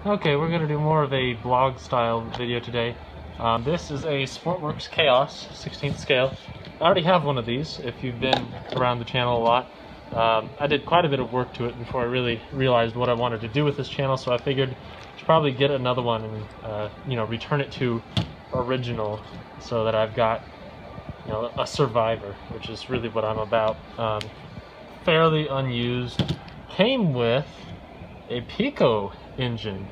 Okay, we're going to do more of a vlog style video today. This is a Sportwerks Chaos 16th scale. I already have one of these if you've been around the channel a lot. I did quite a bit of work to it before I really realized what I wanted to do with this channel, so I figured I should probably get another one and return it to original so that I've got a survivor, which is really what I'm about. Fairly unused. Came with a Pico engine.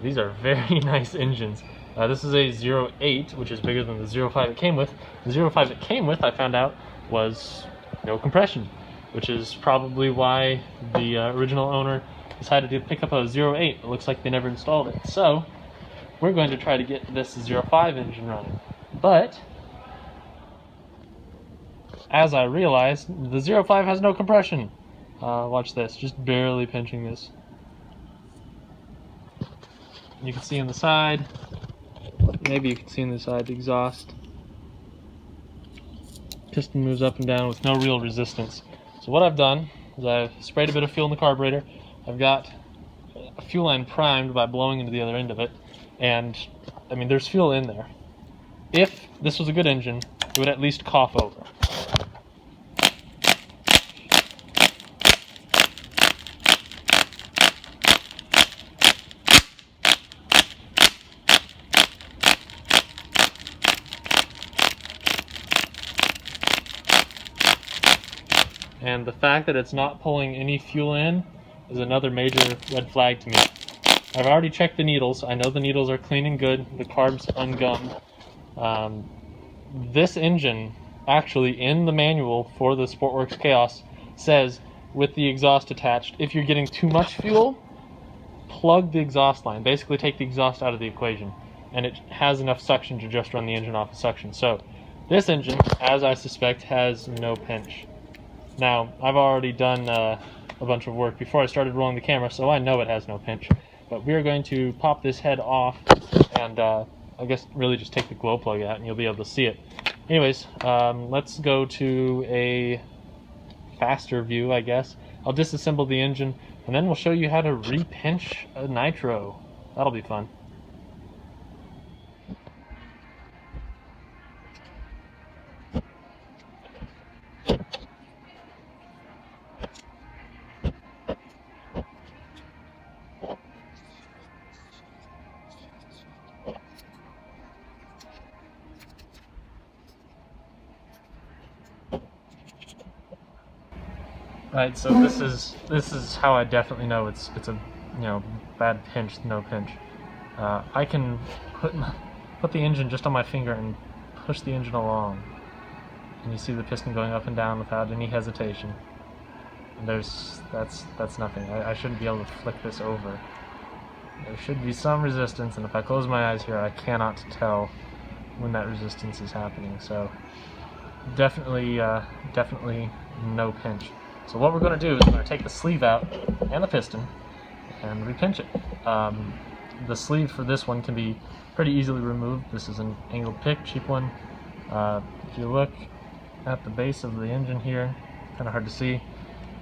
These are very nice engines. This is a 08, which is bigger than the 05 it came with. The 05 it came with, I found out, was no compression, which is probably why the original owner decided to pick up a 08. It looks like they never installed it. So we're going to try to get this 05 engine running. But as I realized, the 05 has no compression. Watch this, just barely pinching this. You can see on the side, maybe you can see on the side, the exhaust. Piston moves up and down with no real resistance. So what I've done is I've sprayed a bit of fuel in the carburetor. I've got a fuel line primed by blowing into the other end of it. And, I mean, there's fuel in there. If this was a good engine, it would at least cough over. And the fact that it's not pulling any fuel in is another major red flag to me. I've already checked the needles. I know the needles are clean and good. The carb's ungummed. This engine, actually, in the manual for the Sportwerks Chaos, says with the exhaust attached, if you're getting too much fuel, plug the exhaust line. Basically take the exhaust out of the equation. And it has enough suction to just run the engine off of suction. So this engine, as I suspect, has no pinch. Now, I've already done a bunch of work before I started rolling the camera, so I know it has no pinch. But we are going to pop this head off and I guess really just take the glow plug out and you'll be able to see it. Anyways, let's go to a faster view, I guess. I'll disassemble the engine and then we'll show you how to re-pinch a nitro. That'll be fun. Right, so this is how I definitely know it's a bad pinch, no pinch. I can put the engine just on my finger and push the engine along, and you see the piston going up and down without any hesitation. And that's nothing. I shouldn't be able to flick this over. There should be some resistance, and if I close my eyes here, I cannot tell when that resistance is happening. So definitely no pinch. So what we're going to do is we're going to take the sleeve out and the piston and repinch it. The sleeve for this one can be pretty easily removed. This is an angled pick, cheap one. If you look at the base of the engine here, kind of hard to see.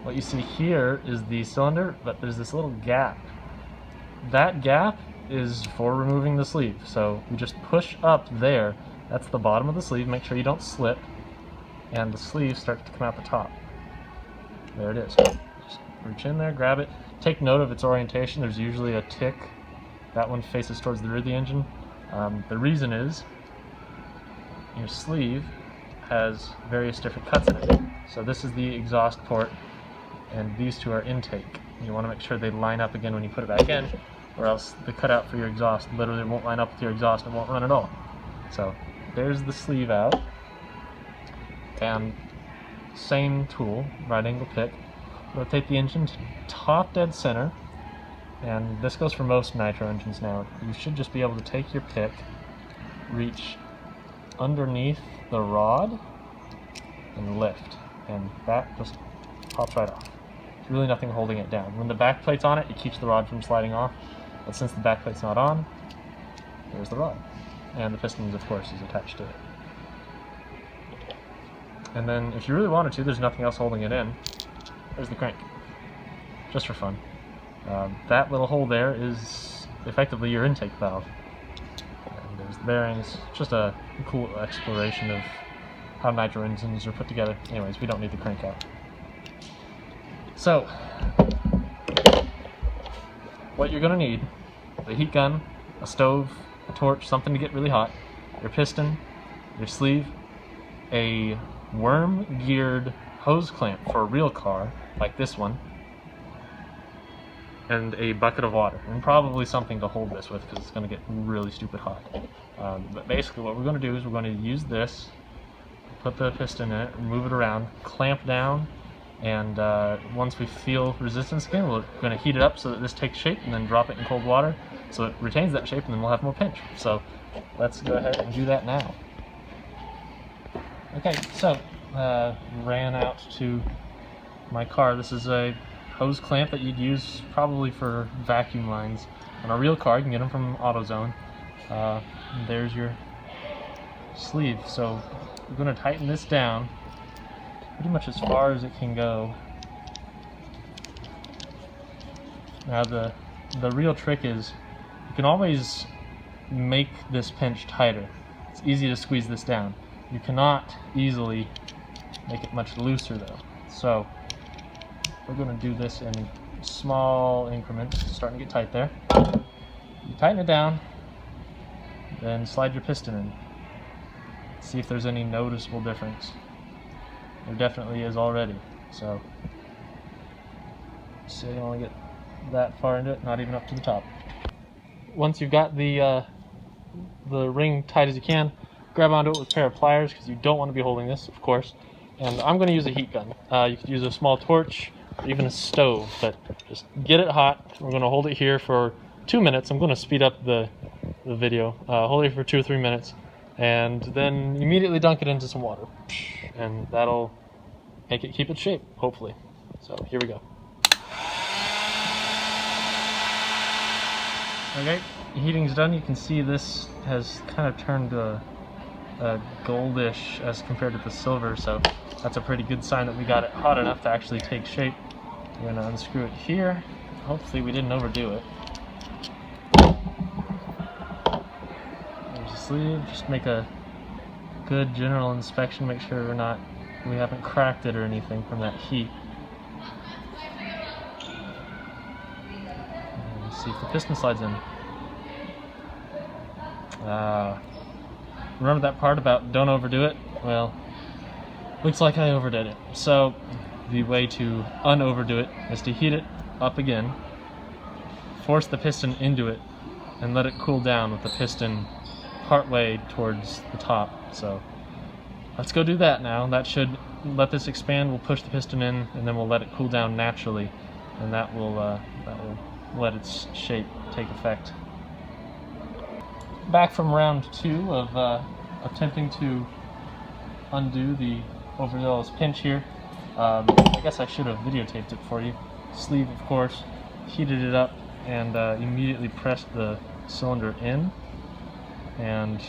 What you see here is the cylinder, but there's this little gap. That gap is for removing the sleeve. So you just push up there. That's the bottom of the sleeve. Make sure you don't slip. And the sleeve starts to come out the top. There it is. Just reach in there, grab it. Take note of its orientation. There's usually a tick. That one faces towards the rear of the engine. The reason is your sleeve has various different cuts in it. So this is the exhaust port, and these two are intake. You want to make sure they line up again when you put it back in, or else the cutout for your exhaust literally won't line up with your exhaust and won't run at all. So there's the sleeve out. And same tool, right angle pick, rotate the engine to top dead center, and this goes for most nitro engines now. You should just be able to take your pick, reach underneath the rod, and lift, and that just pops right off. There's really nothing holding it down. When the back plate's on it, it keeps the rod from sliding off, but since the back plate's not on, there's the rod. And the piston, of course, is attached to it. And then, if you really wanted to, there's nothing else holding it in. There's the crank, just for fun. That little hole there is effectively your intake valve. And there's the bearings. Just a cool exploration of how nitro engines are put together. Anyways, we don't need the crank out. So, what you're going to need: a heat gun, a stove, a torch, something to get really hot, your piston, your sleeve, a worm-geared hose clamp for a real car, like this one, and a bucket of water, and probably something to hold this with because it's going to get really stupid hot. But basically what we're going to do is we're going to use this, put the piston in it, move it around, clamp down, and once we feel resistance again, we're going to heat it up so that this takes shape, and then drop it in cold water so it retains that shape, and then we'll have more pinch. So let's go ahead and do that now. Okay, so ran out to my car. This is a hose clamp that you'd use probably for vacuum lines. On a real car, you can get them from AutoZone. There's your sleeve. So we're going to tighten this down pretty much as far as it can go. Now the real trick is you can always make this pinch tighter. It's easy to squeeze this down. You cannot easily make it much looser though. So we're going to do this in small increments. It's starting to get tight there. You tighten it down, then slide your piston in. See if there's any noticeable difference. There definitely is already. So you only get that far into it, not even up to the top. Once you've got the ring tight as you can, grab onto it with a pair of pliers because you don't want to be holding this, of course. And I'm going to use a heat gun. You could use a small torch or even a stove, but just get it hot. We're going to hold it here for 2 minutes. I'm going to speed up the video. Hold it for 2 or 3 minutes, and then immediately dunk it into some water, and that'll make it keep its shape, hopefully. So here we go. Okay, heating's done. You can see this has kind of turned a goldish as compared to the silver, so that's a pretty good sign that we got it hot enough to actually take shape. We're going to unscrew it here. Hopefully we didn't overdo it. There's the sleeve. Just make a good general inspection, make sure we haven't cracked it or anything from that heat. And see if the piston slides in. Remember that part about don't overdo it? Well, looks like I overdid it. So the way to un-overdo it is to heat it up again, force the piston into it, and let it cool down with the piston partway towards the top. So let's go do that now. That should let this expand. We'll push the piston in, and then we'll let it cool down naturally, and that will let its shape take effect. Back from round 2 of attempting to undo the overzealous pinch here. I guess I should have videotaped it for you. Sleeve, of course, heated it up and immediately pressed the cylinder in, and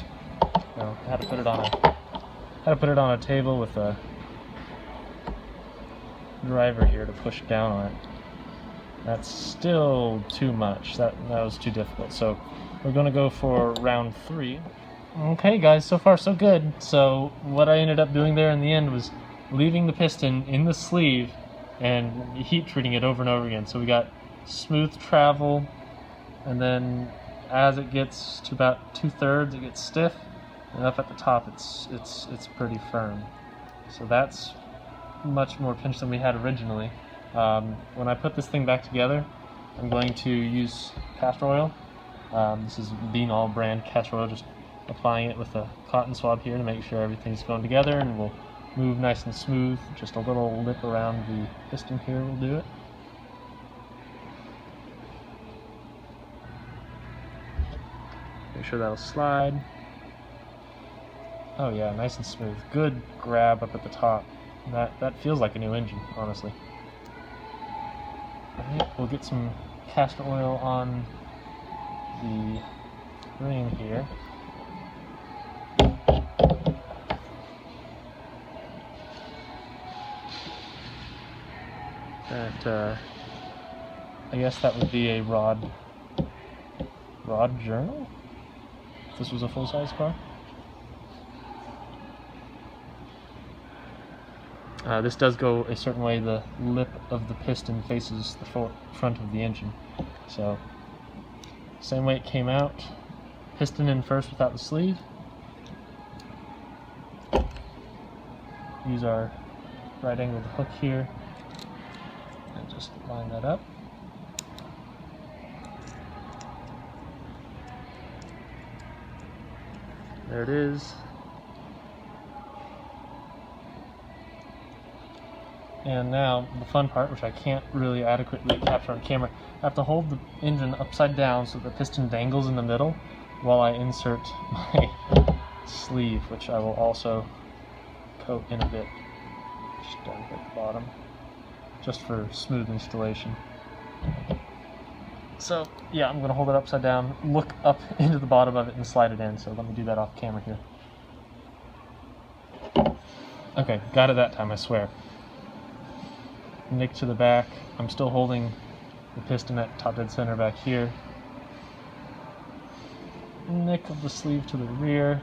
had to put it on a table with a driver here to push down on it. That's still too much. That was too difficult. So we're going to go for round 3. Okay guys, so far so good. So what I ended up doing there in the end was leaving the piston in the sleeve and heat treating it over and over again. So we got smooth travel, and then as it gets to about 2/3 it gets stiff, and up at the top it's pretty firm. So that's much more pinch than we had originally. When I put this thing back together, I'm going to use castor oil. This is Bean All brand castor oil, just applying it with a cotton swab here to make sure everything's going together, and we'll move nice and smooth. Just a little lip around the piston here will do it. Make sure that'll slide. Oh yeah, nice and smooth. Good grab up at the top. That feels like a new engine, honestly. Alright, we'll get some castor oil on the ring here. That I guess that would be a rod rod journal? If this was a full-size car? This does go a certain way. The lip of the piston faces the front of the engine. So, same way it came out. Piston in first without the sleeve. Use our right angled hook here and just line that up. There it is. And now the fun part, which I can't really adequately capture on camera, I have to hold the engine upside down so the piston dangles in the middle while I insert my sleeve, which I will also coat in a bit, just down here at the bottom, just for smooth installation. So yeah, I'm going to hold it upside down, look up into the bottom of it and slide it in, so let me do that off camera here. Okay, got it that time, I swear. Nick to the back. I'm still holding the piston at top dead center back here. Nick of the sleeve to the rear.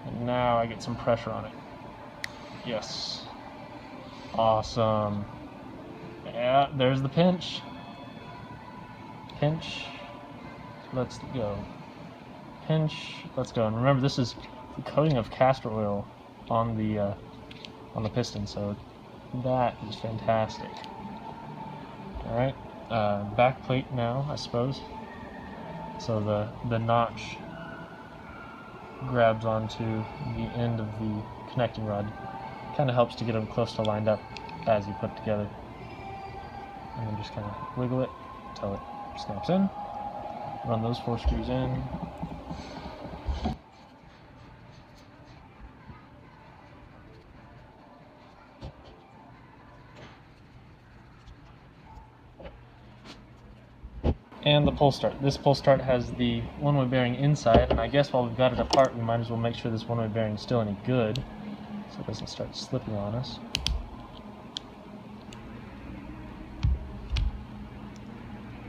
And now I get some pressure on it. Yes. Awesome. Yeah, there's the pinch. Pinch. Let's go. Pinch. Let's go. And remember, this is the coating of castor oil on the piston, so that is fantastic. Alright, back plate now, I suppose. So the notch grabs onto the end of the connecting rod. Kind of helps to get them close to lined up as you put it together. And then just kind of wiggle it until it snaps in. Run those 4 screws in. And the pull start. This pull start has the one-way bearing inside, and I guess while we've got it apart, we might as well make sure this one-way bearing is still any good, so it doesn't start slipping on us.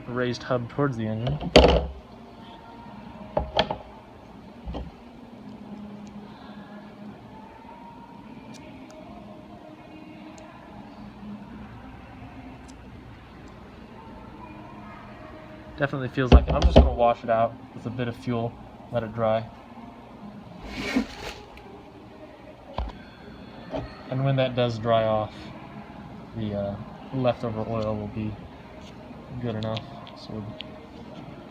Raised hub towards the engine. Definitely feels like it. I'm just going to wash it out with a bit of fuel, let it dry. And when that does dry off, the leftover oil will be good enough. So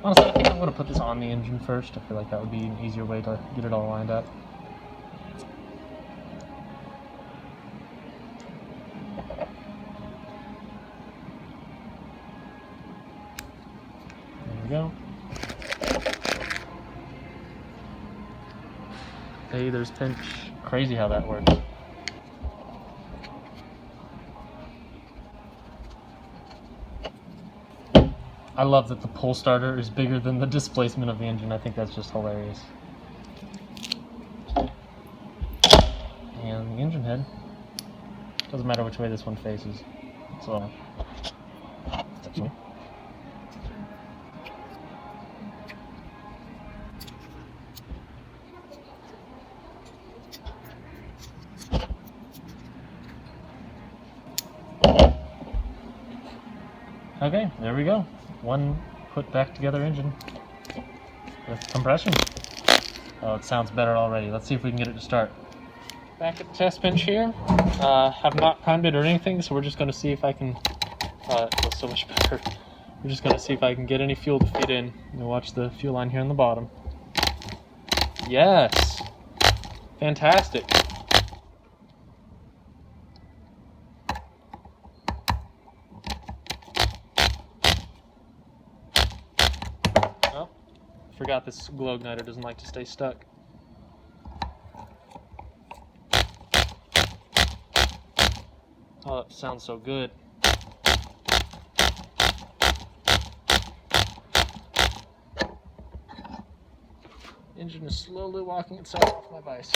honestly, I think I'm going to put this on the engine first. I feel like that would be an easier way to get it all lined up. Go. Hey, there's pinch. Crazy how that works. I love that the pull starter is bigger than the displacement of the engine. I think that's just hilarious. And the engine head. Doesn't matter which way this one faces. So. Okay, there we go. One put back together engine with compression. Oh, it sounds better already. Let's see if we can get it to start. Back at the test bench here. Have not primed it or anything, so we're just going to see if I can. It feels so much better. We're just going to see if I can get any fuel to feed in. You'll watch the fuel line here on the bottom. Yes! Fantastic. Forgot this glow igniter doesn't like to stay stuck. Oh, it sounds so good. Engine is slowly walking itself off my vise.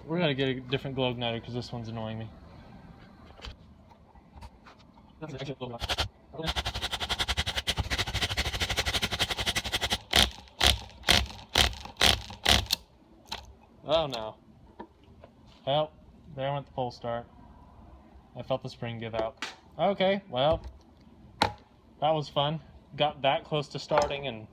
We're going to get a different glow igniter because this one's annoying me. That's actually a glow igniter. Oh no. Well, there went the pull start. I felt the spring give out. Okay, well, that was fun. Got that close to starting and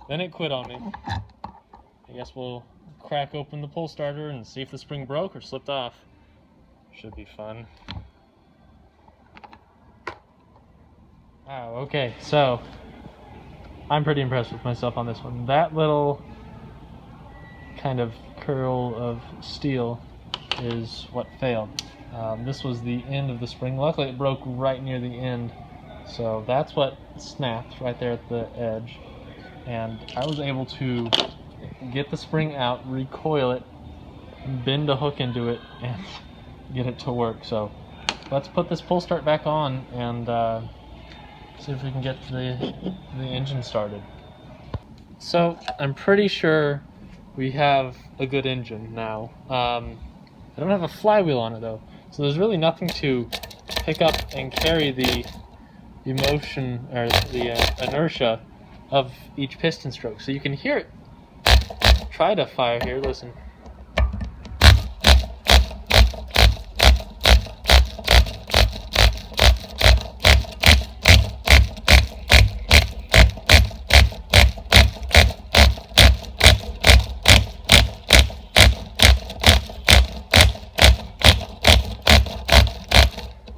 then it quit on me. I guess we'll crack open the pull starter and see if the spring broke or slipped off. Should be fun. Oh, okay, so I'm pretty impressed with myself on this one. That little kind of curl of steel is what failed. This was the end of the spring. Luckily it broke right near the end, so that's what snapped right there at the edge, and I was able to get the spring out, recoil it, bend a hook into it, and get it to work. So let's put this pull start back on and see if we can get the engine started. So I'm pretty sure we have a good engine now. I don't have a flywheel on it though, so there's really nothing to pick up and carry the motion or the inertia of each piston stroke. So you can hear it try to fire here. Listen.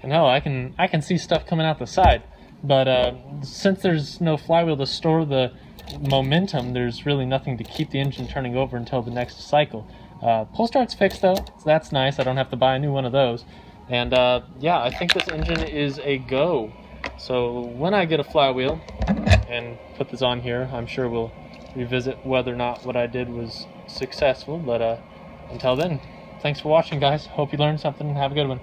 And hell, I can see stuff coming out the side, but since there's no flywheel to store the momentum, there's really nothing to keep the engine turning over until the next cycle. Pull start's fixed though, so that's nice. I don't have to buy a new one of those. And yeah, I think this engine is a go. So when I get a flywheel and put this on here, I'm sure we'll revisit whether or not what I did was successful. But until then, thanks for watching, guys. Hope you learned something. Have a good one.